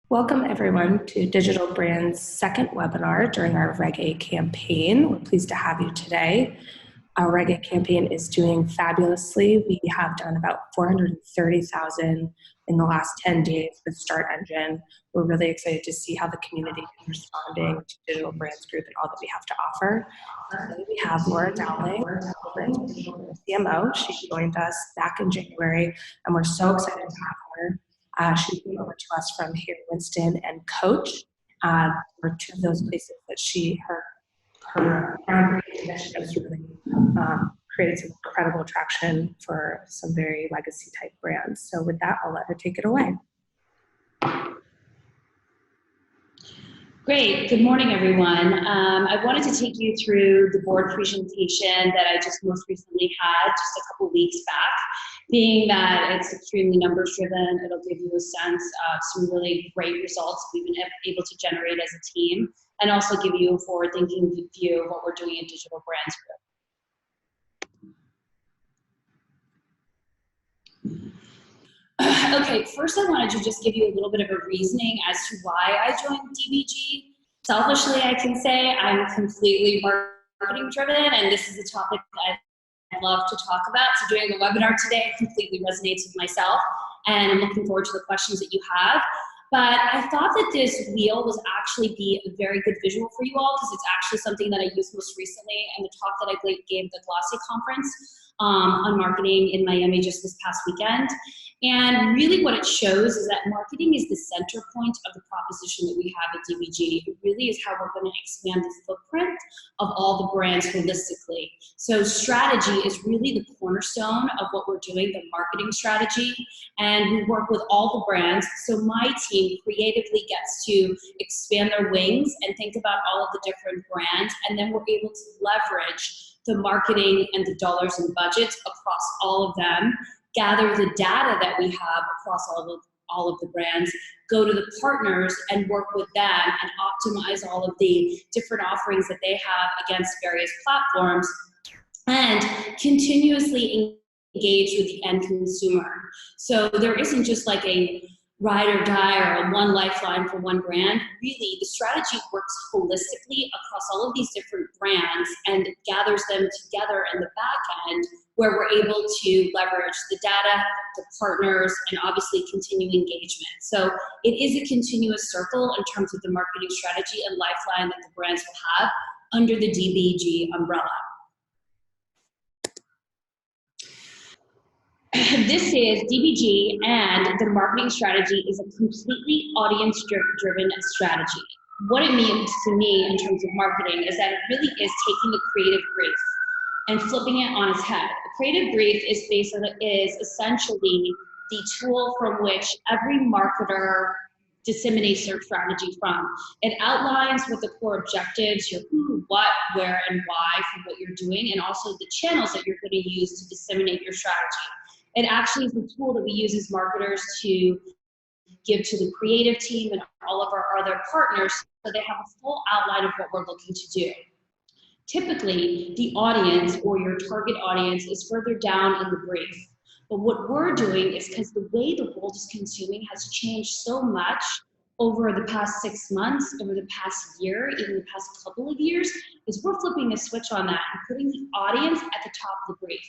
Welcome everyone to Digital Brand's second webinar during our Reg A campaign. We're pleased to have you today. Our Reg A campaign is doing fabulously. We have done about 430,000 in the last 10 days with Start Engine. We're really excited to see how the community is responding to Digital Brands Group and all that we have to offer. Today we have Laura Dowling, Digital CMO. She joined us back in January, and we're so excited to have her. She came over to us from here, Winston and Coach, were two of those places that her initiatives really created some incredible traction for some very legacy type brands. So with that, I'll let her take it away. Great. Good morning, everyone. I wanted to take you through the board presentation that I just most recently had just a couple weeks back. Being that it's extremely numbers driven, it'll give you a sense of some really great results we've been able to generate as a team, and also give you a forward-thinking view of what we're doing in Digital Brands Group. Okay, first I wanted to just give you a little bit of a reasoning as to why I joined DBG. Selfishly, I can say I'm completely marketing driven, and this is a topic that I love to talk about. So doing a webinar today completely resonates with myself, and I'm looking forward to the questions that you have. But I thought that this wheel was actually be a very good visual for you all, because it's actually something that I used most recently in the talk that I gave at the Glossy conference on marketing in Miami just this past weekend. And really what it shows is that marketing is the center point of the proposition that we have at DBG. It really is how we're going to expand the footprint of all the brands holistically. So strategy is really the cornerstone of what we're doing, the marketing strategy. And we work with all the brands. So my team creatively gets to expand their wings and think about all of the different brands. And then we're able to leverage the marketing and the dollars and budgets across all of them, gather the data that we have across all of the brands, go to the partners and work with them and optimize all of the different offerings that they have against various platforms, and continuously engage with the end consumer. So there isn't just like a ride or die or a one lifeline for one brand. Really, the strategy works holistically across all of these different brands and gathers them together in the back end, where we're able to leverage the data, the partners, and obviously continue engagement. So it is a continuous circle in terms of the marketing strategy and lifeline that the brands will have under the DBG umbrella. This is DBG, and the marketing strategy is a completely audience-driven strategy. What it means to me in terms of marketing is that it really is taking the creative brief and flipping it on its head. A creative brief is essentially the tool from which every marketer disseminates their strategy from. It outlines what the core objectives, your who, what, where, and why for what you're doing, and also the channels that you're going to use to disseminate your strategy. It actually is the tool that we use as marketers to give to the creative team and all of our other partners, so they have a full outline of what we're looking to do. Typically, the audience or your target audience is further down in the brief. But what we're doing is, because the way the world is consuming has changed so much over the past 6 months, over the past year, even the past couple of years, is we're flipping a switch on that and putting the audience at the top of the brief.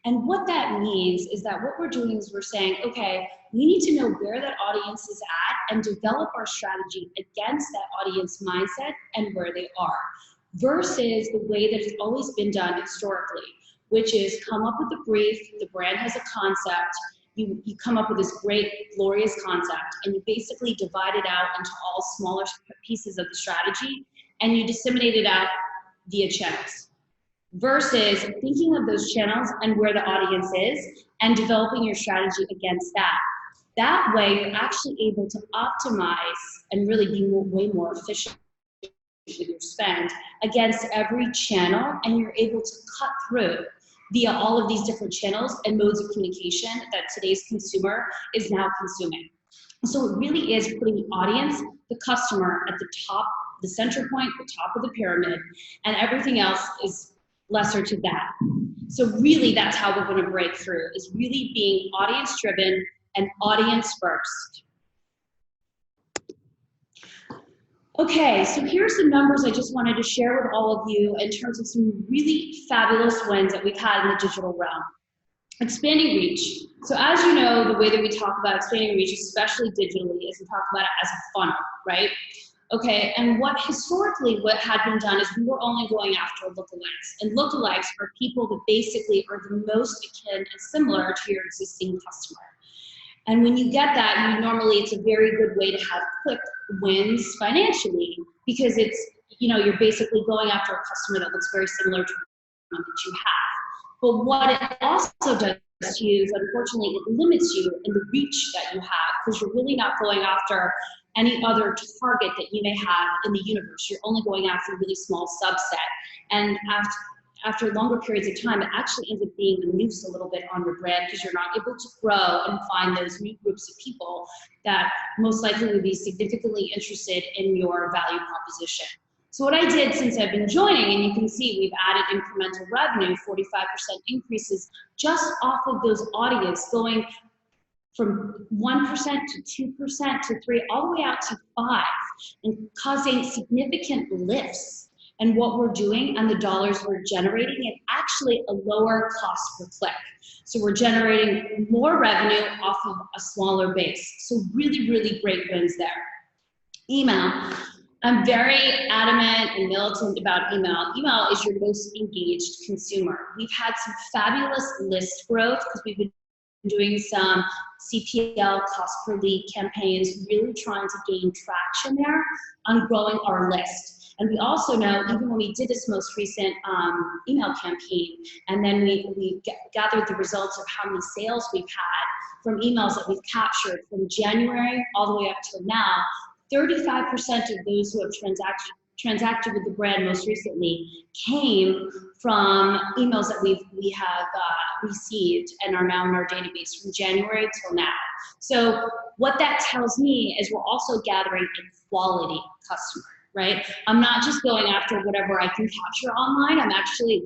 And what that means is that what we're doing is we're saying, okay, we need to know where that audience is at and develop our strategy against that audience mindset and where they are, versus the way that it's always been done historically, which is come up with the brief, the brand has a concept, you come up with this great, glorious concept, and you basically divide it out into all smaller pieces of the strategy, and you disseminate it out via channels. Versus thinking of those channels and where the audience is and developing your strategy against that. That way, you're actually able to optimize and really be way more efficient with your spend against every channel, and you're able to cut through via all of these different channels and modes of communication that today's consumer is now consuming. So it really is putting the audience, the customer at the top, the center point, the top of the pyramid, and everything else is lesser to that. So really that's how we're going to break through, is really being audience driven and audience first. Okay, so here's the numbers I just wanted to share with all of you in terms of some really fabulous wins that we've had in the digital realm. Expanding reach. So as you know, the way that we talk about expanding reach, especially digitally, is we talk about it as a funnel, right? Okay, and what had been done is we were only going after lookalikes. And lookalikes are people that basically are the most akin and similar to your existing customer. And when you get that, it's a very good way to have quick wins financially, because you're basically going after a customer that looks very similar to the one that you have. But what it also does to you is, unfortunately, it limits you in the reach that you have, because you're really not going after any other target that you may have in the universe. You're only going after a really small subset. And after longer periods of time, it actually ends up being a noose a little bit on your brand, because you're not able to grow and find those new groups of people that most likely would be significantly interested in your value proposition. So what I did since I've been joining, and you can see we've added incremental revenue, 45% increases just off of those audience, going from 1% to 2% to 3%, all the way out to 5%, and causing significant lifts in what we're doing and the dollars we're generating, and actually a lower cost per click. So we're generating more revenue off of a smaller base. So really, really great wins there. Email. I'm very adamant and militant about email. Email is your most engaged consumer. We've had some fabulous list growth because we've been doing some CPL, cost per lead campaigns, really trying to gain traction there on growing our list. And we also know, even when we did this most recent email campaign, and then we gathered the results of how many sales we've had from emails that we've captured from January all the way up till now, 35% of those who have transacted with the brand most recently came from emails that we have received and are now in our database from January till now. So what that tells me is we're also gathering a quality customer, right? I'm not just going after whatever I can capture online.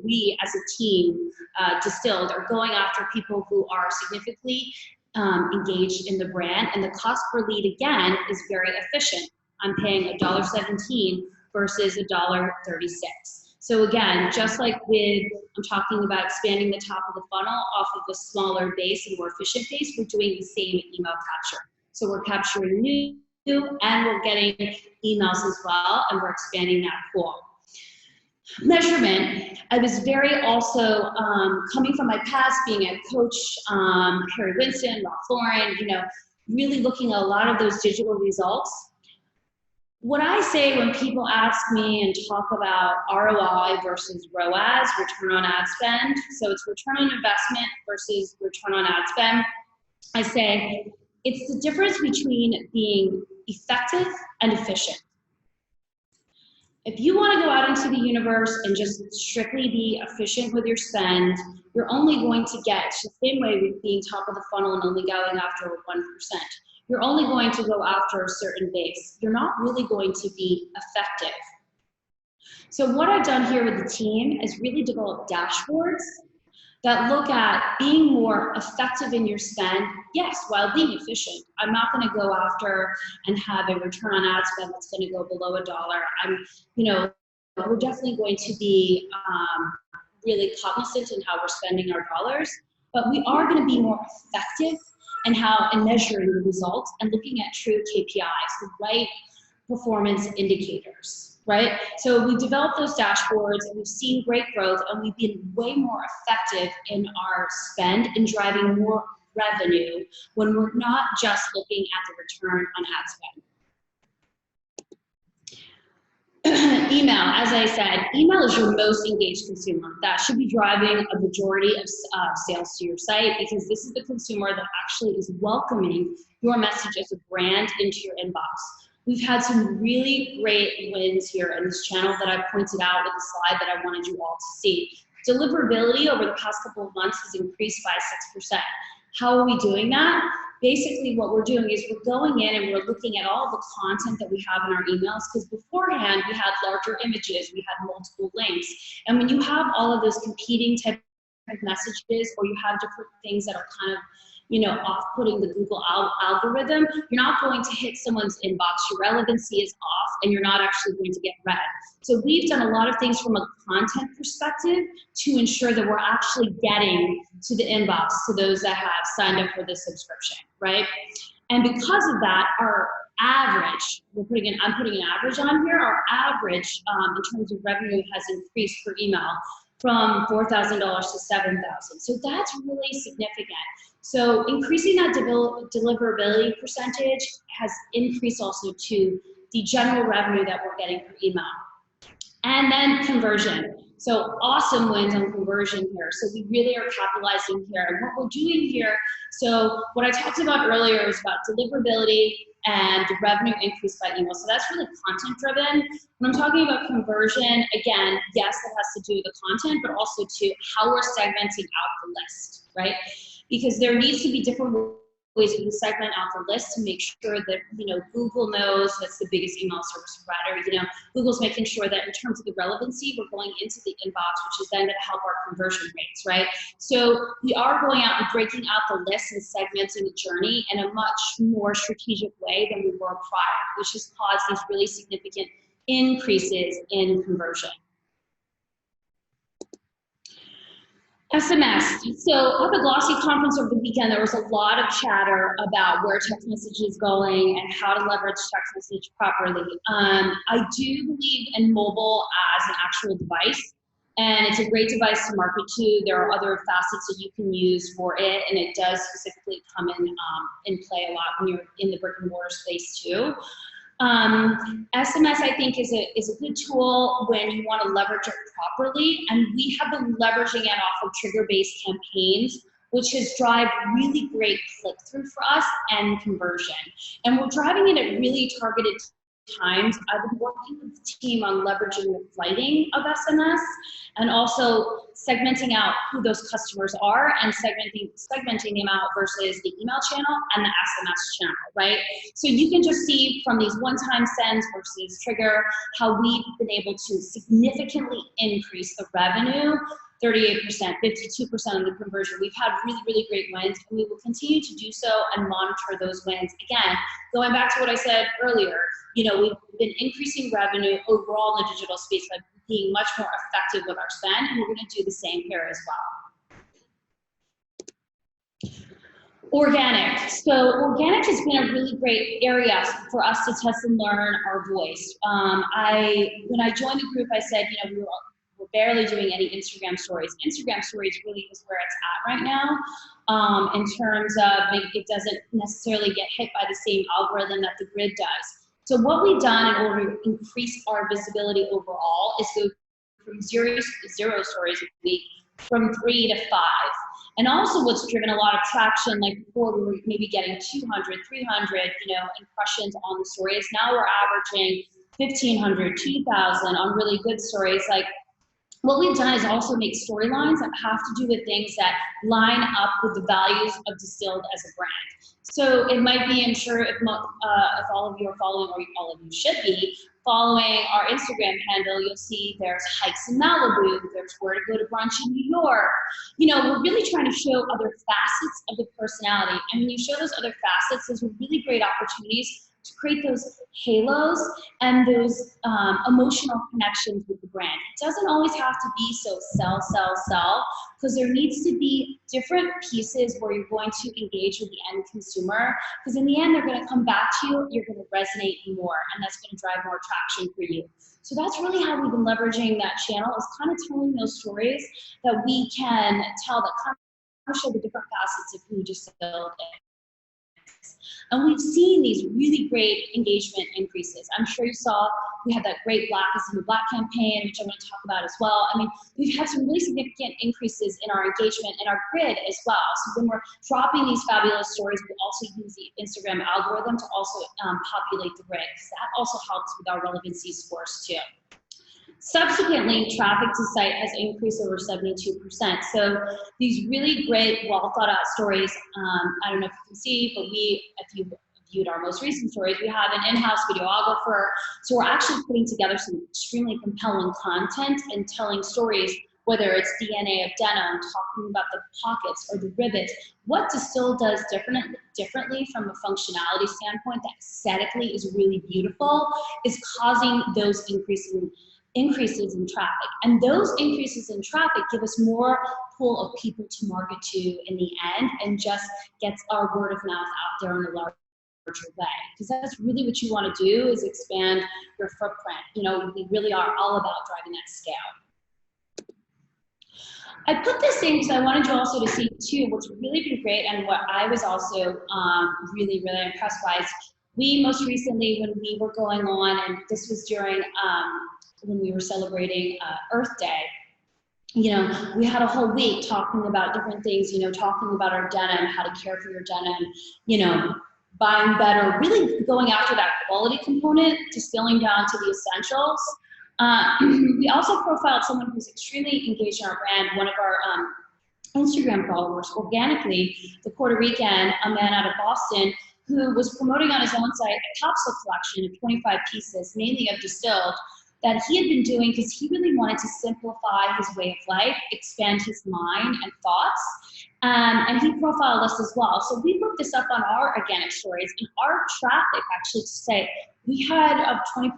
We as a team, DSTLD, are going after people who are significantly engaged in the brand, and the cost per lead, again, is very efficient. I'm paying $1.17 versus $1.36. So again, just like I'm talking about expanding the top of the funnel off of a smaller base and more efficient base, we're doing the same email capture. So we're capturing new, and we're getting emails as well, and we're expanding that pool. Measurement. I was very also, coming from my past, being a coach, Harry Winston, Ralph Lauren, really looking at a lot of those digital results. What I say when people ask me and talk about ROI versus ROAS, return on ad spend, so it's return on investment versus return on ad spend, I say it's the difference between being effective and efficient. If you want to go out into the universe and just strictly be efficient with your spend, you're only going to get, the same way with being top of the funnel and only going after 1%. You're only going to go after a certain base. You're not really going to be effective. So what I've done here with the team is really develop dashboards that look at being more effective in your spend, yes, while being efficient. I'm not going to go after and have a return on ad spend that's going to go below $1. We're definitely going to be really cognizant in how we're spending our dollars, but we are going to be more effective in measuring the results and looking at true KPIs, the right performance indicators, right? So we developed those dashboards, and we've seen great growth, and we've been way more effective in our spend and driving more revenue when we're not just looking at the return on ad spend. Email, as I said, email is your most engaged consumer. That should be driving a majority of sales to your site, because this is the consumer that actually is welcoming your message as a brand into your inbox. We've had some really great wins here in this channel that I pointed out with the slide that I wanted you all to see. Deliverability over the past couple of months has increased by 6%. How are we doing that? Basically what we're doing is we're going in and we're looking at all the content that we have in our emails, because beforehand we had larger images, we had multiple links. And when you have all of those competing type of messages, or you have different things that are kind of off-putting the Google algorithm, you're not going to hit someone's inbox. Your relevancy is off, and you're not actually going to get read. So we've done a lot of things from a content perspective to ensure that we're actually getting to the inbox to those that have signed up for the subscription, right? And because of that, our average, I'm putting an average on here, our average in terms of revenue has increased per email from $4,000 to $7,000. So that's really significant. So increasing that deliverability percentage has increased also to the general revenue that we're getting per email. And then conversion. So awesome wins on conversion here. So we really are capitalizing here. And what we're doing here, so what I talked about earlier is about deliverability and revenue increase by email. So that's really content driven. When I'm talking about conversion, again, yes, that has to do with the content, but also to how we're segmenting out the list, right? Because there needs to be different ways we segment out the list to make sure that, Google knows that's the biggest email service provider. Google's making sure that in terms of the relevancy, we're going into the inbox, which is then going to help our conversion rates, right? So we are going out and breaking out the list and segmenting the journey in a much more strategic way than we were prior, which has caused these really significant increases in conversion. SMS. So at the Glossy conference over the weekend, there was a lot of chatter about where text message is going and how to leverage text message properly. I do believe in mobile as an actual device, and it's a great device to market to. There are other facets that you can use for it, and it does specifically come in play a lot when you're in the brick and mortar space too. SMS, I think, is a good tool when you want to leverage it properly, and we have been leveraging it off of trigger-based campaigns, which has driven really great click-through for us and conversion. And we're driving it at really targeted times. I've been working with the team on leveraging the flighting of SMS and also segmenting out who those customers are and segmenting them out versus the email channel and the SMS channel, right? So you can just see from these one-time sends versus trigger how we've been able to significantly increase the revenue, 38%, 52% of the conversion. We've had really, really great wins, and we will continue to do so and monitor those wins. Again, going back to what I said earlier, we've been increasing revenue overall in the digital space by being much more effective with our spend, and we're going to do the same here as well. Organic. So organic has been a really great area for us to test and learn our voice. When I joined the group, I said, we're barely doing any Instagram stories. Instagram stories really is where it's at right now in terms of it doesn't necessarily get hit by the same algorithm that the grid does. So what we've done in order to increase our visibility overall is go from zero stories a week from 3 to 5. And also what's driven a lot of traction, like before we were maybe getting 200, 300, impressions on the stories. Now we're averaging 1,500, 2,000 on really good stories. Like what we've done is also make storylines that have to do with things that line up with the values of Distilled as a brand. So it might be, I'm sure if all of you are following, or all of you should be, following our Instagram handle, you'll see there's hikes in Malibu, there's where to go to brunch in New York. We're really trying to show other facets of the personality. And when you show those other facets, those are really great opportunities to create those halos and those emotional connections with the brand. It doesn't always have to be so sell, because there needs to be different pieces where you're going to engage with the end consumer, because in the end, they're going to come back to you, you're going to resonate more, and that's going to drive more traction for you. So that's really how we've been leveraging that channel, is kind of telling those stories that we can tell that kind of show the different facets of who Distilled is. And we've seen these really great engagement increases. I'm sure you saw we had that great Black is in the Black campaign, which I'm going to talk about as well. I mean, we've had some really significant increases in our engagement and our grid as well. So when we're dropping these fabulous stories, we also use the Instagram algorithm to also populate the grid, because that also helps with our relevancy scores too. Subsequently, traffic to site has increased over 72%. So these really great, well thought out stories, I don't know if you can see, but if you viewed our most recent stories, we have an in-house videographer. So we're actually putting together some extremely compelling content and telling stories whether it's DNA of denim, talking about the pockets or the rivets, what Distill does differently from a functionality standpoint that aesthetically is really beautiful is causing those increases in traffic. And those increases in traffic give us more pool of people to market to in the end, and just gets our word of mouth out there in a larger way. Because that's really what you want to do, is expand your footprint. You know, we really are all about driving that scale. I put this in because I wanted you also to see too what's really been great, and what I was also really impressed by is we most recently, when we were going on, and this was during when we were celebrating Earth Day, you know, we had a whole week talking about different things, you know, talking about our denim, how to care for your denim, you know, buying better, really going after that quality component, distilling down to the essentials. We also profiled someone who's extremely engaged in our brand, one of our Instagram followers, organically, the Puerto Rican, a man out of Boston, who was promoting on his own site a capsule collection of 25 pieces, mainly of distilled, that he had been doing because he really wanted to simplify his way of life, expand his mind and thoughts, and he profiled us as well. So we put this up on our organic stories, and our traffic, actually, to say, we had a 20%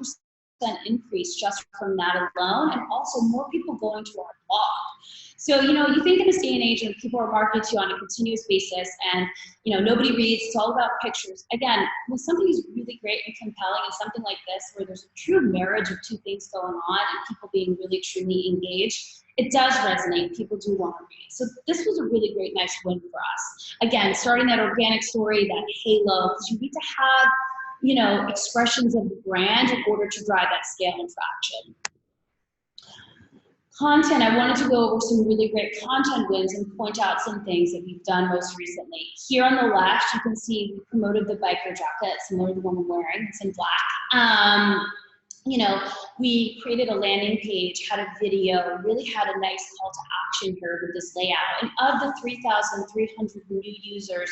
increase just from that alone, and also more people going to our blog. So, you know, you think in this day and age when people are marketed to on a continuous basis and, you know, nobody reads, it's all about pictures. Again, when something is really great and compelling and something like this, where there's a true marriage of two things going on and people being really truly engaged, it does resonate. People do want to read. So this was a really great, nice win for us. Again, starting that organic story, that halo, because you need to have, you know, expressions of the brand in order to drive that scale and traction. Content, I wanted to go over some really great content wins and point out some things that we've done most recently. Here on the left, you can see we promoted the biker jacket, similar to the one I'm wearing, it's in black. You know, we created a landing page, had a video, really had a nice call to action here with this layout. And of the 3,300 new users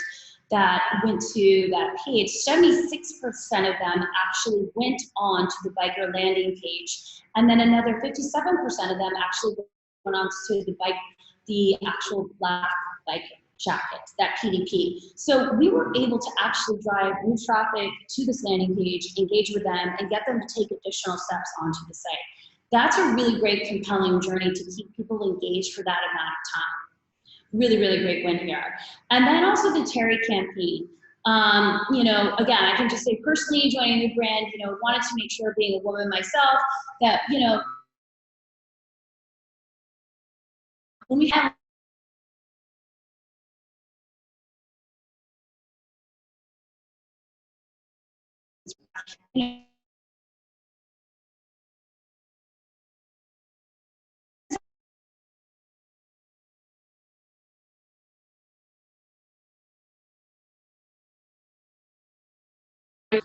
that went to that page, 76% of them actually went on to the biker landing page. And then another 57% of them actually went on to the actual black bike jacket, that PDP. So we were able to actually drive new traffic to this landing page, engage with them, and get them to take additional steps onto the site. That's a really great, compelling journey to keep people engaged for that amount of time. Really, really great win here. And then also the Terry campaign. You know, again, I can just say personally joining the brand, you know, wanted to make sure, being a woman myself, that, you know, when we have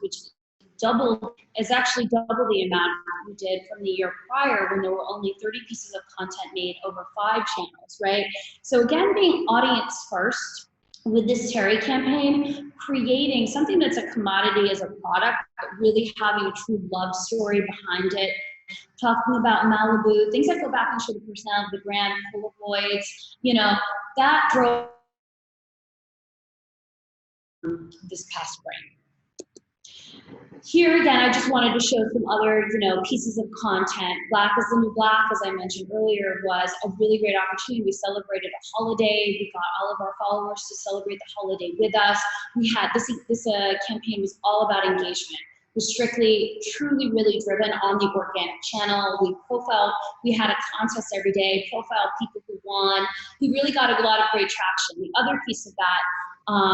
which is actually double the amount we did from the year prior, when there were only 30 pieces of content made over 5 channels, right? So again, being audience first with this Terry campaign, creating something that's a commodity as a product, but really having a true love story behind it, talking about Malibu, things that go back and show the personality of the brand, Polaroids, you know, that drove this past spring. Here again, I just wanted to show some other, you know, pieces of content. Black is the New Black, as I mentioned earlier, was a really great opportunity. We celebrated a holiday. We got all of our followers to celebrate the holiday with us. We had this campaign was all about engagement. It was strictly, truly, really driven on the organic channel. We profiled, we had a contest every day, profiled people who won. We really got a lot of great traction. The other piece of that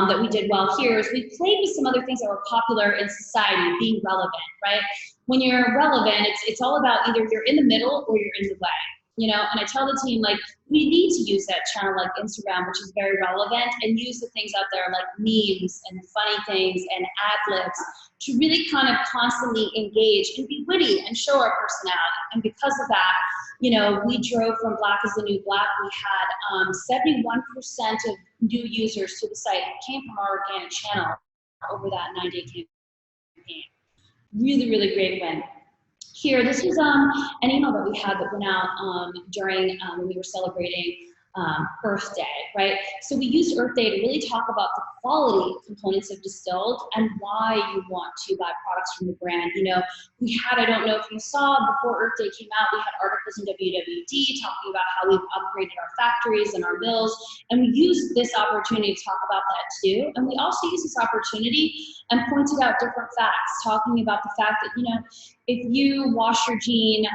that we did well here is we played with some other things that were popular in society, being relevant, right? When you're relevant, it's all about either you're in the middle or you're in the way, you know? And I tell the team, like, we need to use that channel like Instagram, which is very relevant, and use the things out there like memes and funny things and ad libs to really kind of constantly engage and be witty and show our personality. And because of that, you know, we drove from Black is the New Black. We had 71% of new users to the site came from our organic channel over that 9-day campaign. Really, really great win. Here, this was an email that we had that went out during when we were celebrating Earth Day, right? So we used Earth Day to really talk about the quality components of distilled and why you want to buy products from the brand. You know, we had, I don't know if you saw, before Earth Day came out, we had articles in WWD talking about how we've upgraded our factories and our mills, and we used this opportunity to talk about that too. And we also used this opportunity and pointed out different facts, talking about the fact that, you know, if you wash your jean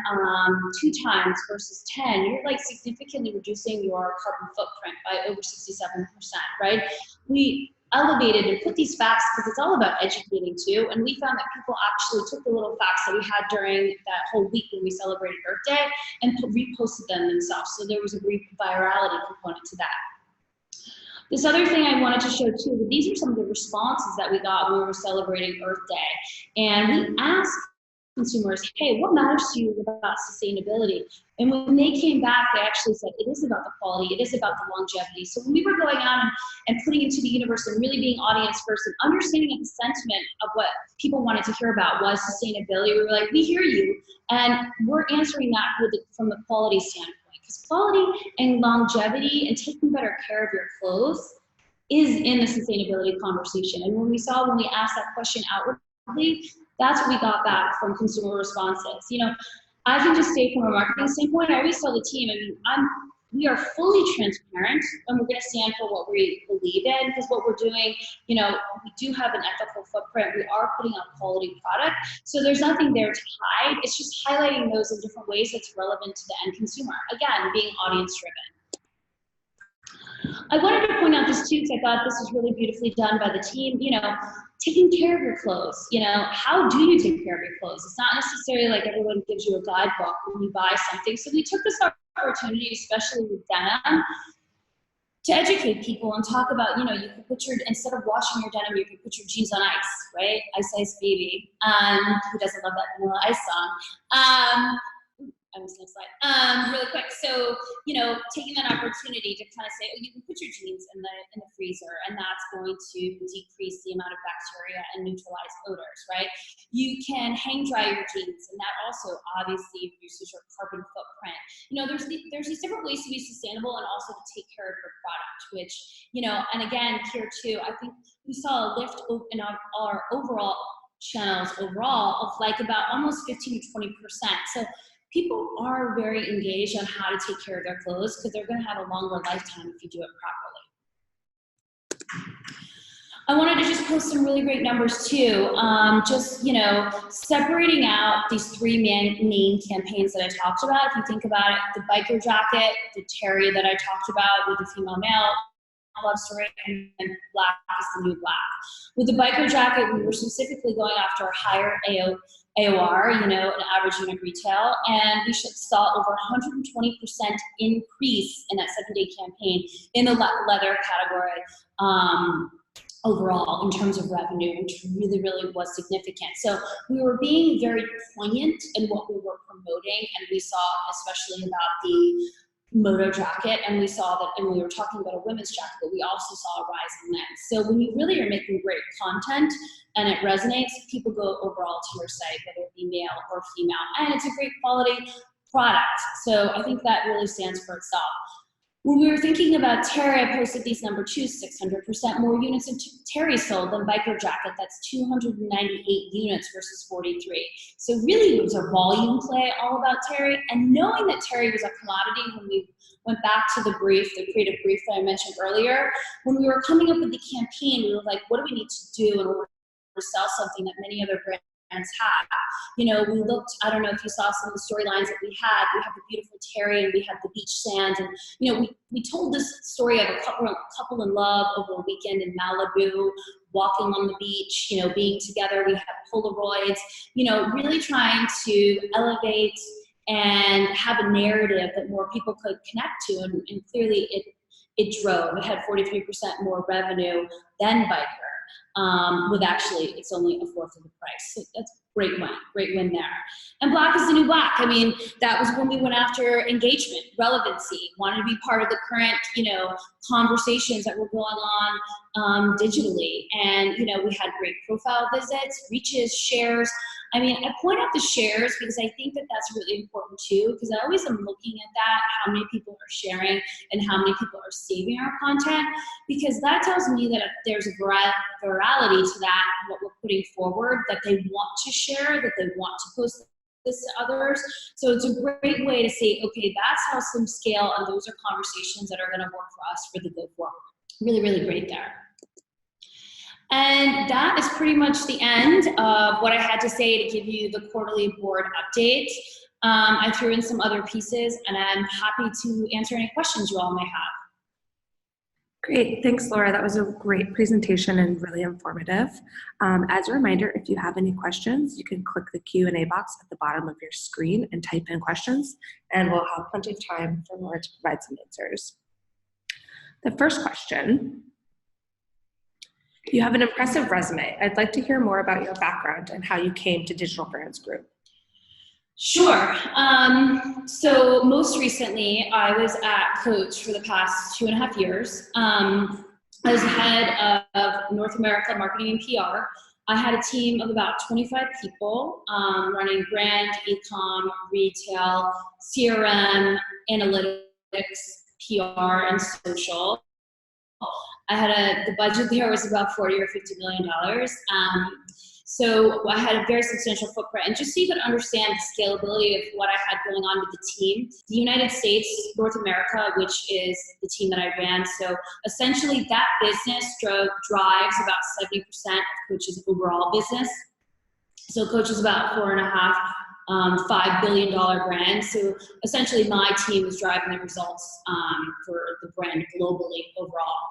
2 times versus 10, you're like significantly reducing your carbon footprint by over 67%, right? We elevated and put these facts because it's all about educating too, and we found that people actually took the little facts that we had during that whole week when we celebrated Earth Day and reposted them themselves. So there was a virality component to that. This other thing I wanted to show too, these are some of the responses that we got when we were celebrating Earth Day. And we asked consumers, hey, what matters to you about sustainability? And when they came back, they actually said, it is about the quality, it is about the longevity. So when we were going out and putting into the universe and really being audience first and understanding that the sentiment of what people wanted to hear about was sustainability, we were like, we hear you, and we're answering that from the quality standpoint. Because quality and longevity and taking better care of your clothes is in the sustainability conversation. And when we asked that question outwardly, that's what we got back from consumer responses. You know, I can just say from a marketing standpoint, I always tell the team, I mean, we are fully transparent and we're going to stand for what we believe in, because what we're doing, you know, we do have an ethical footprint. We are putting out quality product. So there's nothing there to hide. It's just highlighting those in different ways that's relevant to the end consumer. Again, being audience driven. I wanted to point out this too, because I thought this was really beautifully done by the team. You know, taking care of your clothes. You know, how do you take care of your clothes? It's not necessarily like everyone gives you a guidebook when you buy something. So we took this opportunity, especially with denim, to educate people and talk about, you know, you could put instead of washing your denim, you could put your jeans on ice, right? Ice Ice Baby. Who doesn't love that Vanilla Ice song? I'm just gonna slide really quick. So, you know, taking that opportunity to kind of say, oh, you can put your jeans in the freezer, and that's going to decrease the amount of bacteria and neutralize odors, right? You can hang dry your jeans, and that also obviously reduces your carbon footprint. You know, there's these different ways to be sustainable and also to take care of your product, which, you know, and again, here too, I think we saw a lift in our overall channels overall of like about almost 15 to 20%. So people are very engaged on how to take care of their clothes because they're going to have a longer lifetime if you do it properly. I wanted to just post some really great numbers too. Just, you know, separating out these 3 main campaigns that I talked about. If you think about it, the biker jacket, the Terry that I talked about with the female male love story, and black is the new black. With the biker jacket, we were specifically going after a higher AOR, you know, an average unit retail, and we saw over 120% increase in that 7-day campaign in the leather category overall in terms of revenue, which really, really was significant. So we were being very poignant in what we were promoting, and we saw especially about the moto jacket, and we saw that, and we were talking about a women's jacket, but we also saw a rise in men's. So when you really are making great content and it resonates, people go overall to your site, whether it be male or female, and it's a great quality product. So I think that really stands for itself. When we were thinking about Terry, I posted these number 2, 600% more units of Terry sold than biker jacket. That's 298 units versus 43. So really it was a volume play all about Terry, and knowing that Terry was a commodity when we went back to the brief, the creative brief that I mentioned earlier, when we were coming up with the campaign, we were like, what do we need to do in order to sell something that many other brands have? You know, we looked, I don't know if you saw some of the storylines that we have the beautiful Terry and we have the beach sand, and you know, we told this story of a couple in love over a weekend in Malibu, walking on the beach, you know, being together. We had Polaroids, you know, really trying to elevate and have a narrative that more people could connect to, and clearly it drove. It had 43% more revenue than biker. With actually, it's only a fourth of the price. So that's great win there. And black is the new black. I mean, that was when we went after engagement, relevancy, wanted to be part of the current, you know, conversations that were going on digitally. And, you know, we had great profile visits, reaches, shares. I mean, I point out the shares because I think that that's really important too, because I always am looking at that, how many people are sharing and how many people are saving our content, because that tells me that there's a virality to that, what we're putting forward, that they want to share, that they want to post this to others. So it's a great way to say, okay, that's how some scale, and those are conversations that are going to work for us for the go forward. Really, really great there. And that is pretty much the end of what I had to say to give you the quarterly board update. I threw in some other pieces, and I'm happy to answer any questions you all may have. Great, thanks Laura. That was a great presentation and really informative. As a reminder, if you have any questions, you can click the Q&A box at the bottom of your screen and type in questions, and we'll have plenty of time for Laura to provide some answers. The first question: you have an impressive resume. I'd like to hear more about your background and how you came to Digital Brands Group. Sure. So most recently, I was at Coach for the past 2.5 years. I was head of North America Marketing and PR. I had a team of about 25 people running brand, e-com, retail, CRM, analytics, PR, and social. I had the budget there was about $40 or $50 million. So I had a very substantial footprint. And just so you could understand the scalability of what I had going on with the team, the United States, North America, which is the team that I ran. So essentially that business drives about 70% of Coach's overall business. So Coach is about $4.5–5 billion brand. So essentially my team is driving the results for the brand globally overall.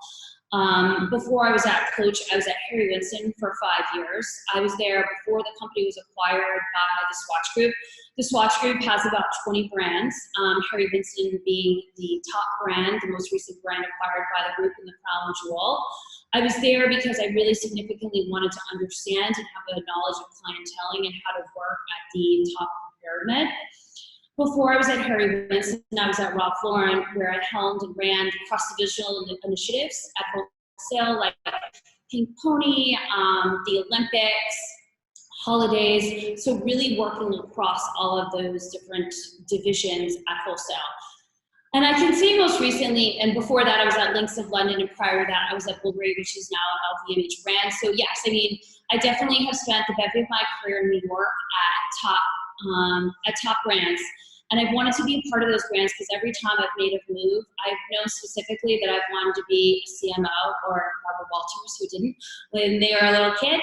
Before I was at Coach, I was at Harry Winston for 5 years. I was there before the company was acquired by the Swatch Group. The Swatch Group has about 20 brands, Harry Winston being the top brand, the most recent brand acquired by the group in the crown jewel. I was there because I really significantly wanted to understand and have a knowledge of clienteling and how to work at the top of the pyramid. Before I was at Harry Winston, I was at Ralph Lauren, where I helmed and ran cross-divisional initiatives at wholesale, like Pink Pony, the Olympics, holidays. So really working across all of those different divisions at wholesale. And I can say most recently, and before that I was at Lynx of London, and prior to that I was at Bulgari, which is now an LVMH brand. So yes, I mean, I definitely have spent the bevy of my career in New York at top brands. And I've wanted to be a part of those brands because every time I've made a move, I've known specifically that I've wanted to be a CMO, or Barbara Walters, who didn't when they were a little kid,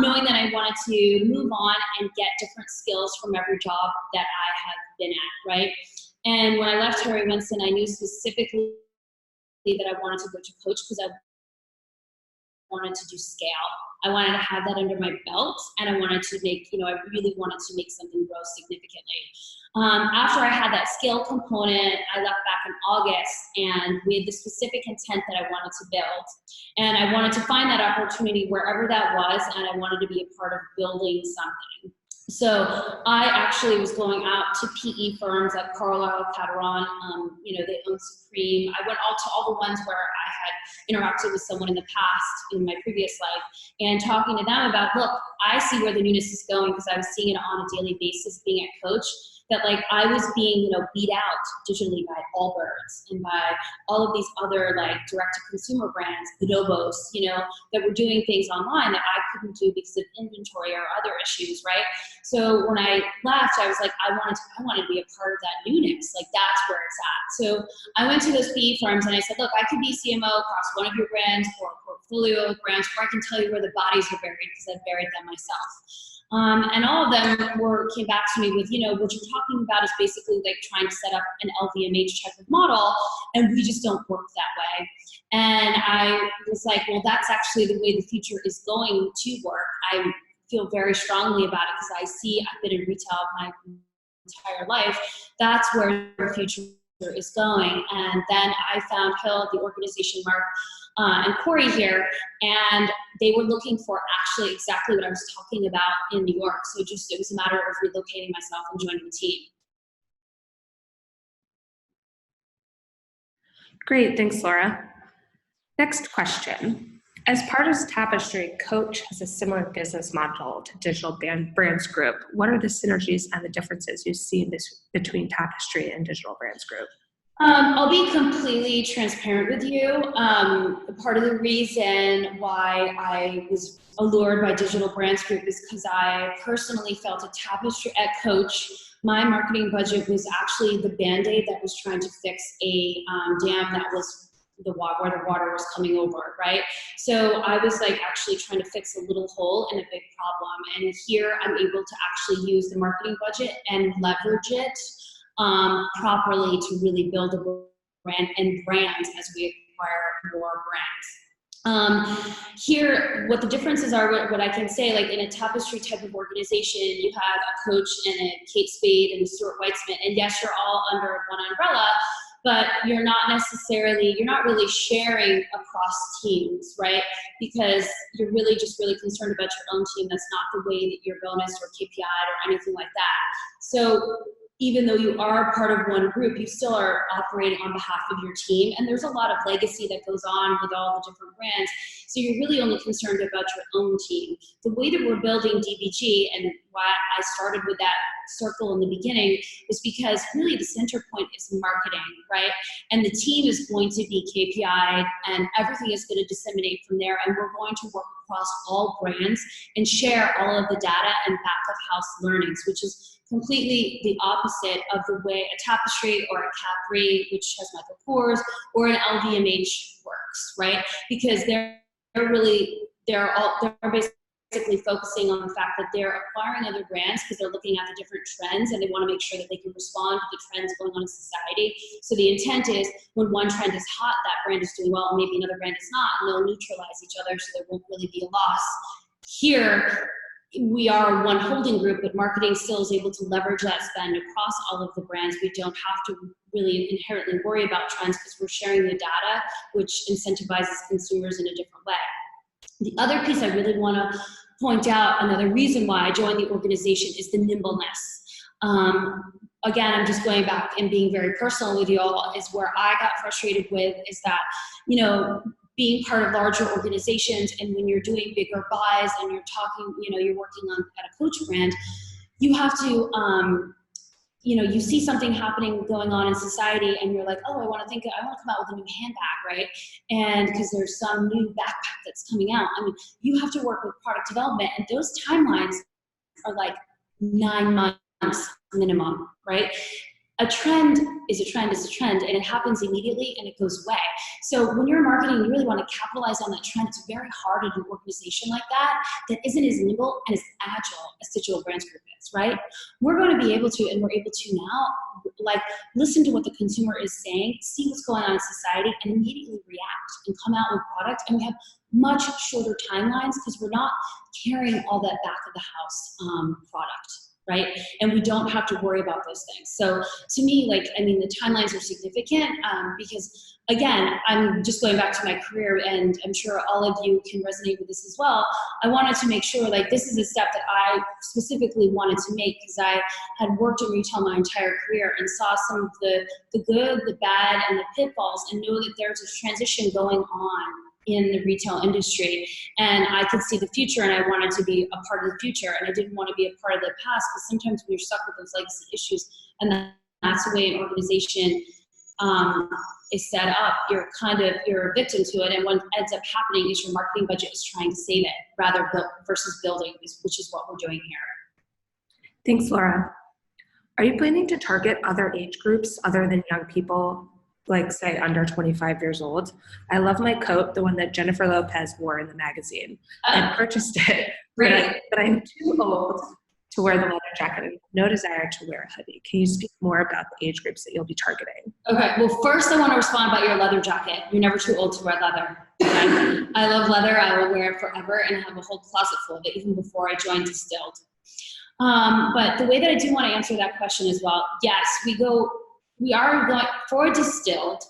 knowing that I wanted to move on and get different skills from every job that I have been at, right? And when I left Harry Winston, I knew specifically that I wanted to go to Coach because I wanted to do scale. I wanted to have that under my belt, and I wanted to make, I really wanted to make something grow significantly. After I had that scale component, I left back in August, and with the specific intent that I wanted to build. And I wanted to find that opportunity wherever that was, and I wanted to be a part of building something. So I actually was going out to PE firms like Carlyle, Cateron, they own Supreme. I went out to all the ones where I had interacted with someone in the past, in my previous life, and talking to them about, look, I see where the newness is going, because I was seeing it on a daily basis being at Coach, that like I was being, beat out digitally by Allbirds and by all of these other like direct-to-consumer brands, Bonobos, that were doing things online that I couldn't do because of inventory or other issues, right? So when I left, I was like, I wanted to be a part of that newness. Like that's where it's at. So I went to those PE firms and I said, look, I could be CMO across one of your brands or a portfolio of brands, or I can tell you where the bodies are buried because I've buried them myself. And all of them came back to me with, what you're talking about is basically like trying to set up an LVMH type of model, and we just don't work that way. And I was like, well, that's actually the way the future is going to work. I feel very strongly about it because I've been in retail my entire life. That's where the future is going. And then I found Hill, the organization, Mark, and Corey here, and they were looking for actually exactly what I was talking about in New York. So it was a matter of relocating myself and joining the team. Great, thanks, Laura. Next question. As part of Tapestry, Coach has a similar business model to Digital Brands Group. What are the synergies and the differences you see between Tapestry and Digital Brands Group? I'll be completely transparent with you. Part of the reason why I was allured by Digital Brands Group is because I personally felt at Tapestry, at Coach, my marketing budget was actually the Band-Aid that was trying to fix a dam that was where the water was coming over, right? So I was like actually trying to fix a little hole in a big problem. And here I'm able to actually use the marketing budget and leverage it properly to really build a brand and brands as we acquire more brands. Here, what the differences are, what I can say, like in a Tapestry type of organization, you have a Coach and a Kate Spade and a Stuart Weitzman, and yes, you're all under one umbrella, but you're not really sharing across teams, right? Because you're really just really concerned about your own team. That's not the way that you're bonused or KPI'd or anything like that. So even though you are part of one group, you still are operating on behalf of your team. And there's a lot of legacy that goes on with all the different brands. So you're really only concerned about your own team. The way that we're building DBG and why I started with that circle in the beginning is because really the center point is marketing, right? And the team is going to be KPI'd and everything is going to disseminate from there. And we're going to work across all brands and share all of the data and back of house learnings, which is completely the opposite of the way a Tapestry or a Capri, which has Michael Kors, or an LVMH works, right? Because they're basically focusing on the fact that they're acquiring other brands because they're looking at the different trends and they want to make sure that they can respond to the trends going on in society. So the intent is when one trend is hot, that brand is doing well, and maybe another brand is not, and they'll neutralize each other so there won't really be a loss. Here, we are one holding group, but marketing still is able to leverage that spend across all of the brands. We don't have to really inherently worry about trends because we're sharing the data, which incentivizes consumers in a different way. The other piece I really want to point out, another reason why I joined the organization, is the nimbleness. Again, I'm just going back and being very personal with you all, is where I got frustrated with is that, being part of larger organizations and when you're doing bigger buys and you're talking, you're working at a Coach brand, you have to, you see something going on in society and you're like, oh, I want to come out with a new handbag, right? And because there's some new backpack that's coming out. I mean, you have to work with product development and those timelines are like 9 months minimum, right? A trend is a trend is a trend, and it happens immediately and it goes away. So when you're marketing, you really want to capitalize on that trend. It's very hard in an organization like that isn't as nimble and as agile as Digital Brands Group is, right? We're going to be able to, and we're able to now, listen to what the consumer is saying, see what's going on in society, and immediately react and come out with product. And we have much shorter timelines because we're not carrying all that back of the house product. Right? And we don't have to worry about those things. So to me, the timelines are significant because, again, I'm just going back to my career and I'm sure all of you can resonate with this as well. I wanted to make sure this is a step that I specifically wanted to make because I had worked in retail my entire career and saw some of the good, the bad, and the pitfalls and know that there's a transition going on in the retail industry, and I could see the future and I wanted to be a part of the future and I didn't want to be a part of the past because sometimes when you're stuck with those legacy issues and that's the way an organization is set up, you're a victim to it, and what ends up happening is your marketing budget is trying to save it versus building, which is what we're doing here. Thanks, Laura. Are you planning to target other age groups other than young people, say under 25 years old? I love my coat, the one that Jennifer Lopez wore in the magazine. I purchased it, but I'm too old to wear the leather jacket and no desire to wear a hoodie. Can you speak more about the age groups that you'll be targeting? Okay, well, first I want to respond about your leather jacket. You're never too old to wear leather. Okay? I love leather. I will wear it forever and I have a whole closet full of it even before I joined Distilled. But the way that I do want to answer that question as well, yes, we are going for Distilled.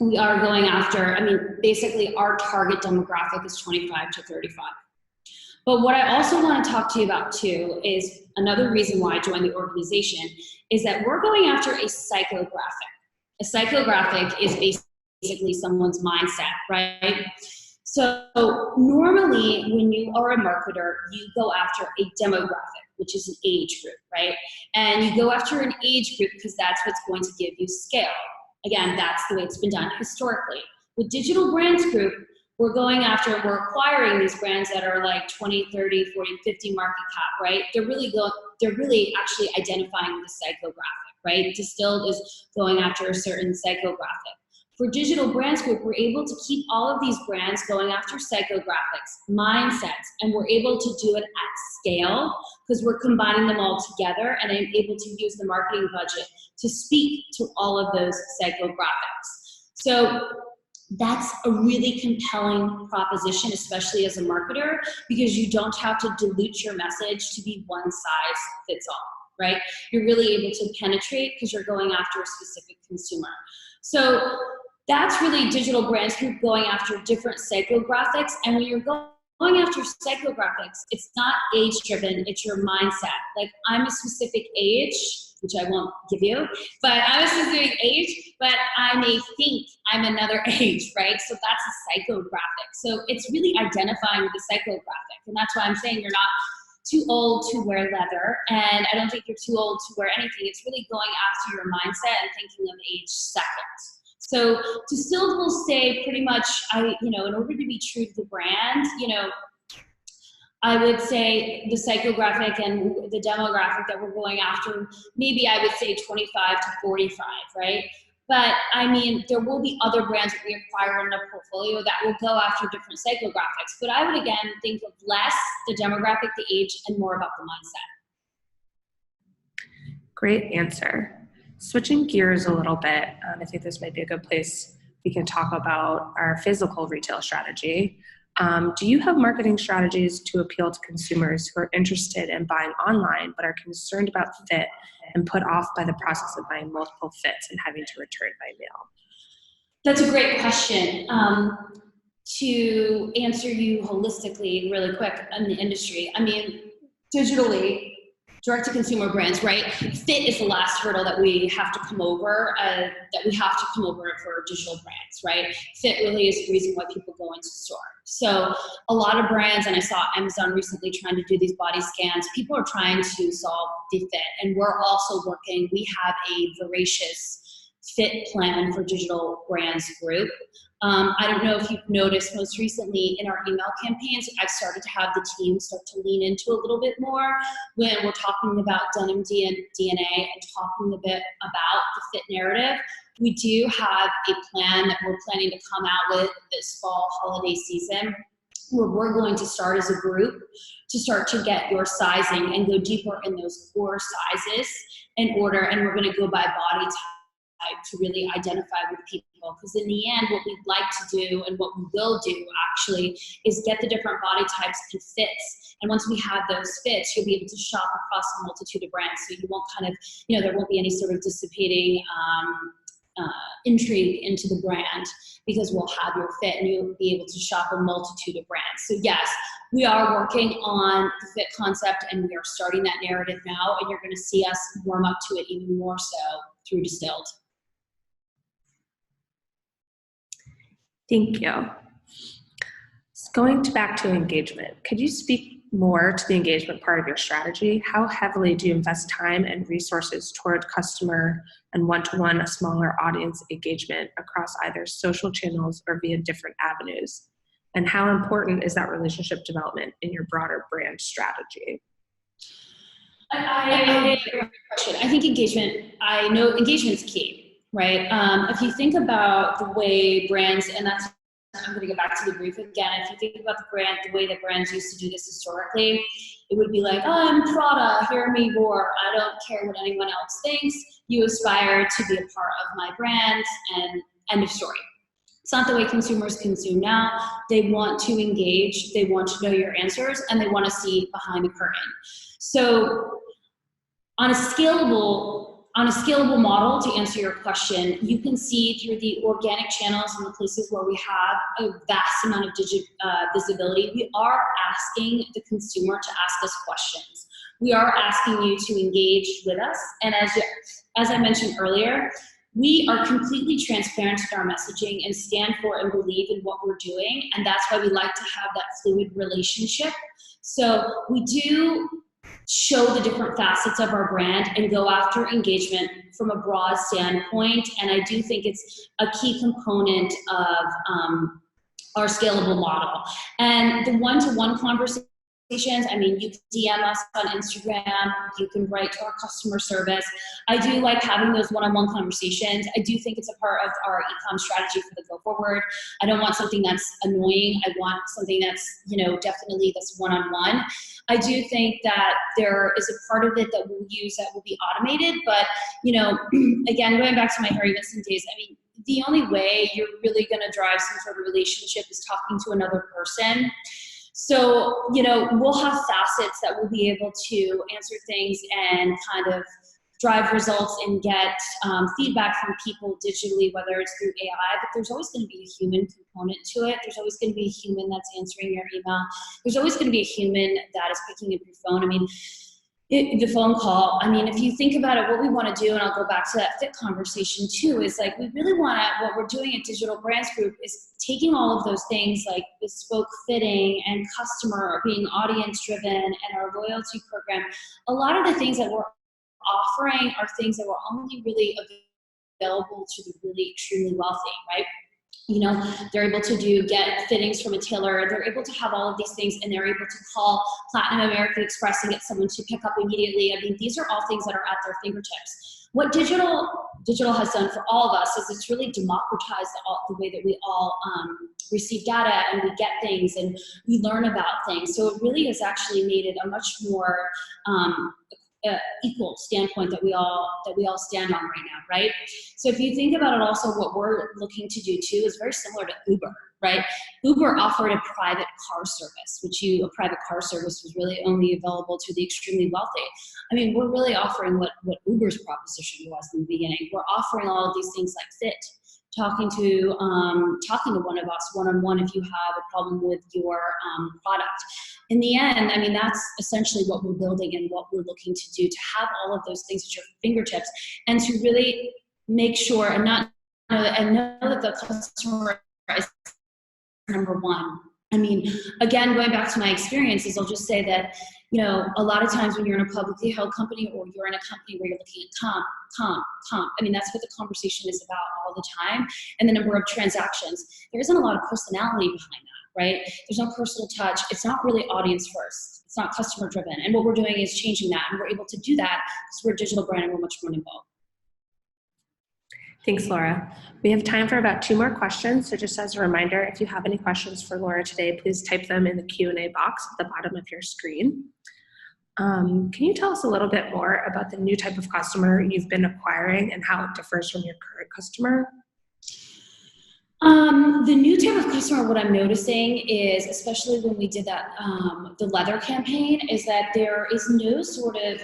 We are going after, basically our target demographic is 25 to 35. But what I also want to talk to you about too is another reason why I joined the organization is that we're going after a psychographic. A psychographic is basically someone's mindset, right? So normally when you are a marketer, you go after a demographic, which is an age group, right? And you go after an age group because that's what's going to give you scale. Again, that's the way it's been done historically. With Digital Brands Group, we're acquiring these brands that are like 20, 30, 40, 50 market cap, right? They're really actually identifying with a psychographic, right? Distilled is going after a certain psychographic. For Digital Brands Group, we're able to keep all of these brands going after psychographics, mindsets, and we're able to do it at scale because we're combining them all together, and I'm able to use the marketing budget to speak to all of those psychographics. So that's a really compelling proposition, especially as a marketer, because you don't have to dilute your message to be one size fits all, right? You're really able to penetrate because you're going after a specific consumer. So that's really Digital Brands Group going after different psychographics. And when you're going after psychographics, it's not age driven, it's your mindset. Like, I'm a specific age, which I won't give you, but I'm a specific age, but I may think I'm another age, right? So that's a psychographic. So it's really identifying with the psychographic. And that's why I'm saying you're not too old to wear leather, and I don't think you're too old to wear anything. It's really going after your mindset and thinking of age second. So Distilled will stay pretty much, in order to be true to the brand, I would say the psychographic and the demographic that we're going after, maybe I would say 25 to 45, right? But I mean, there will be other brands that we acquire in the portfolio that will go after different psychographics. But I would, again, think of less the demographic, the age, and more about the mindset. Great answer. Switching gears a little bit, I think this might be a good place we can talk about our physical retail strategy. Do you have marketing strategies to appeal to consumers who are interested in buying online but are concerned about fit and put off by the process of buying multiple fits and having to return by mail? That's a great question. To answer you holistically really quick in the industry, I mean, digitally, direct-to-consumer brands, right? Fit is the last hurdle that we have to come over, for digital brands, right? Fit really is the reason why people go into store. So a lot of brands, and I saw Amazon recently trying to do these body scans, people are trying to solve the fit, and we're also working, we have a voracious fit plan for Digital Brands Group. I don't know if you've noticed most recently in our email campaigns, I've started to have the team start to lean into a little bit more when we're talking about denim DNA and talking a bit about the fit narrative. We do have a plan that we're planning to come out with this fall holiday season, where we're going to start as a group to start to get your sizing and go deeper in those core sizes in order, and we're going to go by body type to really identify with people, because in the end what we'd like to do and what we will do actually is get the different body types and fits, and once we have those fits, you'll be able to shop across a multitude of brands, so you won't there won't be any sort of dissipating intrigue into the brand, because we'll have your fit and you'll be able to shop a multitude of brands. So yes, we are working on the fit concept and we are starting that narrative now, and you're going to see us warm up to it even more so through Distilled. Thank you. Going back to engagement, could you speak more to the engagement part of your strategy? How heavily do you invest time and resources toward customer and one-to-one, a smaller audience engagement across either social channels or via different avenues? And how important is that relationship development in your broader brand strategy? I think engagement is key, right? If you think about the way brands, and that's, I'm going to go back to the brief again. If you think about the way that brands used to do this historically, it would be like, oh, I'm Prada, hear me roar. I don't care what anyone else thinks. You aspire to be a part of my brand, and end of story. It's not the way consumers consume now. They want to engage, they want to know your answers, and they want to see behind the curtain. So on a scalable model, to answer your question, you can see through the organic channels and the places where we have a vast amount of visibility, we are asking the consumer to ask us questions. We are asking you to engage with us. And as I mentioned earlier, we are completely transparent in our messaging and stand for and believe in what we're doing. And that's why we like to have that fluid relationship. So we do show the different facets of our brand and go after engagement from a broad standpoint. And I do think it's a key component of our scalable model. And the one-to-one conversations, I mean, you can DM us on Instagram, you can write to our customer service. I do like having those one-on-one conversations. I do think it's a part of our e-com strategy for the go forward. I don't want something that's annoying. I want something that's, definitely that's one-on-one. I do think that there is a part of it that we'll use that will be automated, but, again, going back to my Harry Winston days, I mean, the only way you're really going to drive some sort of relationship is talking to another person. So, we'll have facets that we'll be able to answer things and kind of drive results and get feedback from people digitally, whether it's through AI, but there's always going to be a human component to it. There's always going to be a human that's answering your email. There's always going to be a human that is picking up your phone. I mean, the phone call, I mean, if you think about it, what we want to do, and I'll go back to that fit conversation too, is like we really want to, what we're doing at Digital Brands Group is taking all of those things like bespoke fitting and customer being audience driven and our loyalty program. A lot of the things that we're offering are things that were only really available to the really extremely wealthy, right? They're able to get fittings from a tailor. They're able to have all of these things, and they're able to call Platinum American Express and get someone to pick up immediately. I mean, these are all things that are at their fingertips. What digital has done for all of us is it's really democratized the way that we all receive data and we get things and we learn about things. So it really has actually made it a much more equal standpoint that we all stand on right now, right? So if you think about it, also what we're looking to do too is very similar to Uber, right? Uber offered a private car service, a private car service was really only available to the extremely wealthy. I mean, we're really offering what Uber's proposition was in the beginning. We're offering all of these things like fit, talking to one of us one-on-one if you have a problem with your product. In the end, I mean, that's essentially what we're building and what we're looking to do, to have all of those things at your fingertips and to really make sure and know that the customer is number one. I mean, again, going back to my experiences, I'll just say that, a lot of times when you're in a publicly held company or you're in a company where you're looking at comp, I mean, that's what the conversation is about all the time. And the number of transactions, there isn't a lot of personality behind that, right? There's no personal touch. It's not really audience first. It's not customer driven. And what we're doing is changing that. And we're able to do that because we're a digital brand and we're much more nimble. Thanks, Laura. We have time for about 2 more questions. So just as a reminder, if you have any questions for Laura today, please type them in the Q&A box at the bottom of your screen. Can you tell us a little bit more about the new type of customer you've been acquiring and how it differs from your current customer? The new type of customer, what I'm noticing is, especially when we did that, the leather campaign, is that there is no sort of,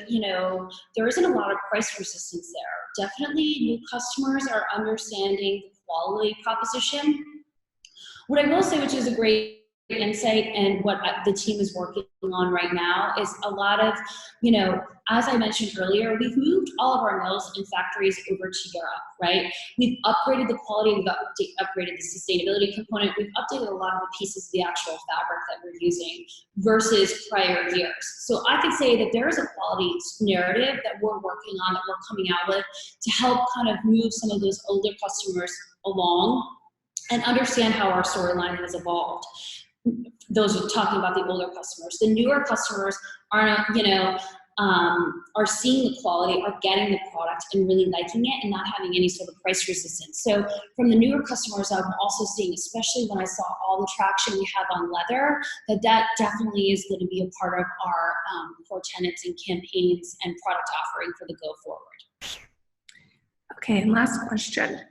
there isn't a lot of price resistance there. Definitely new customers are understanding the quality proposition. What I will say, which is a great insight and what the team is working on right now, is a lot of, as I mentioned earlier, we've moved all of our mills and factories over to Europe, right? We've upgraded the quality, we've upgraded the sustainability component, we've updated a lot of the pieces of the actual fabric that we're using versus prior years. So I could say that there is a quality narrative that we're working on, that we're coming out with to help kind of move some of those older customers along and understand how our storyline has evolved. Those are talking about the older customers. The newer customers are seeing the quality, are getting the product and really liking it and not having any sort of price resistance. So from the newer customers, I'm also seeing, especially when I saw all the traction we have on leather, that definitely is going to be a part of our core tenets and campaigns and product offering for the go forward. Okay, and last question.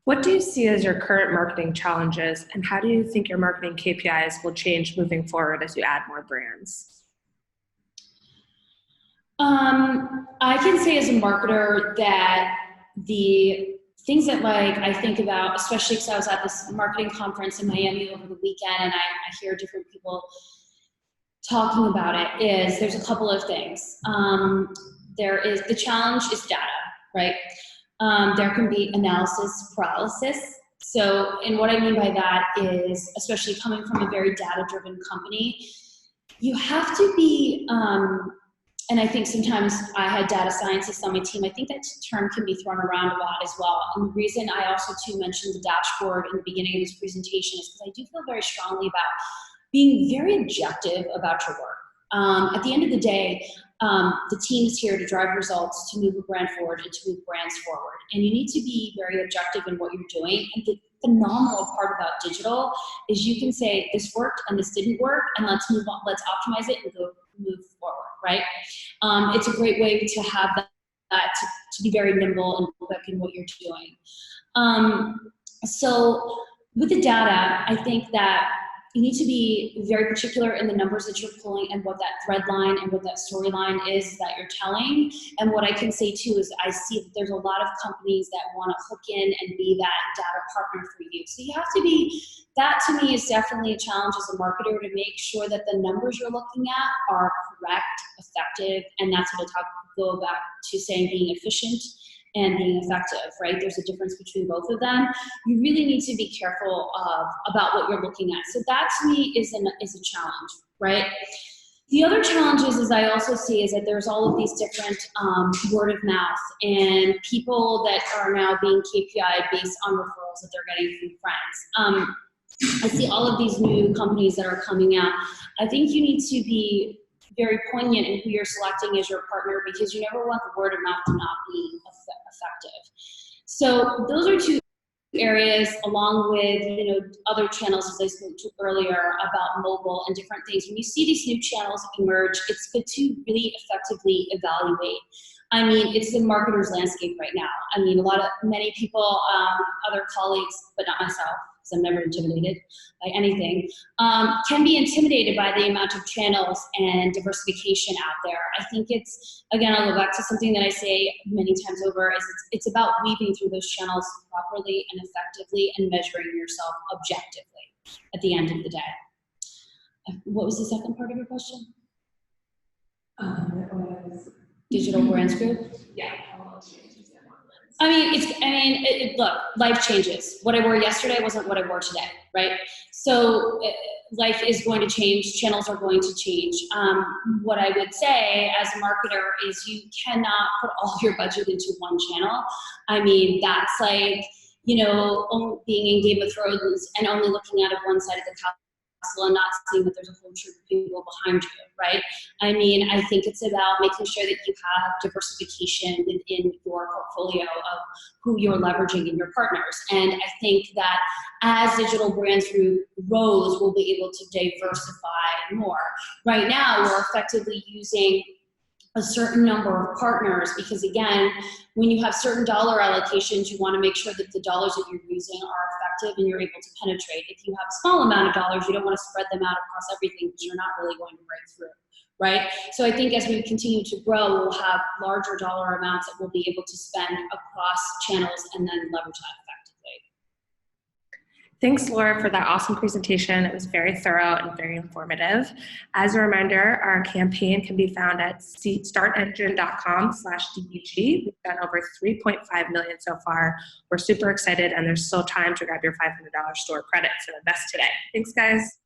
What do you see as your current marketing challenges, and how do you think your marketing KPIs will change moving forward as you add more brands? I can say as a marketer that the things that I think about, especially because I was at this marketing conference in Miami over the weekend and I hear different people talking about it, is there's a couple of things. The challenge is data, right? There can be analysis paralysis. So, and what I mean by that is, especially coming from a very data-driven company, you have to be, and I think sometimes I had data scientists on my team. I think that term can be thrown around a lot as well. And the reason I also too mentioned the dashboard in the beginning of this presentation is because I do feel very strongly about being very objective about your work. At the end of the day, the team is here to drive results, to move a brand forward, and to move brands forward. And you need to be very objective in what you're doing. And the phenomenal part about digital is you can say this worked and this didn't work, and let's move on, let's optimize it and move forward, right? It's a great way to have that to be very nimble and quick in what you're doing. So with the data, I think that you need to be very particular in the numbers that you're pulling and what that thread line and what that storyline is that you're telling. And what I can say too is I see that there's a lot of companies that want to hook in and be that data partner for you. So you have to be, that to me is definitely a challenge as a marketer, to make sure that the numbers you're looking at are correct, effective, and that's what I go back to saying being efficient and being effective, right? There's a difference between both of them. You really need to be careful about what you're looking at. So that to me is a challenge, right? The other challenges is I also see is that there's all of these different word of mouth and people that are now being KPI based on referrals that they're getting from friends. I see all of these new companies that are coming out. I think you need to be very poignant in who you're selecting as your partner, because you never want the word of mouth to not be effective. So those are two areas, along with other channels, as I spoke to earlier about mobile and different things. When you see these new channels emerge, it's good to really effectively evaluate. I mean, it's the marketer's landscape right now. I mean, many people, other colleagues, but not myself, because I'm never intimidated by anything, can be intimidated by the amount of channels and diversification out there. I think it's, again, I'll go back to something that I say many times over, is it's about weaving through those channels properly and effectively and measuring yourself objectively at the end of the day. What was the second part of your question? It was Digital Brands Group? Yeah. Look, life changes. What I wore yesterday wasn't what I wore today, right? So life is going to change. Channels are going to change. What I would say as a marketer is you cannot put all your budget into one channel. I mean, that's like, being in Game of Thrones and only looking out of one side of the castle and not seeing that there's a whole troop of people behind you, right? I mean, I think it's about making sure that you have diversification within your portfolio of who you're leveraging in your partners. And I think that as Digital Brands Group grows, we'll be able to diversify more. Right now, we're effectively using a certain number of partners, because again, when you have certain dollar allocations, you want to make sure that the dollars that you're using are effective and you're able to penetrate. If you have a small amount of dollars, you don't want to spread them out across everything, because you're not really going to break through, right? So I think as we continue to grow, we'll have larger dollar amounts that we'll be able to spend across channels and then leverage that effectively. Thanks, Laura, for that awesome presentation. It was very thorough and very informative. As a reminder, our campaign can be found at startengine.com/DBG. We've done over 3.5 million so far. We're super excited, and there's still time to grab your $500 store credit, so invest today. Thanks, guys.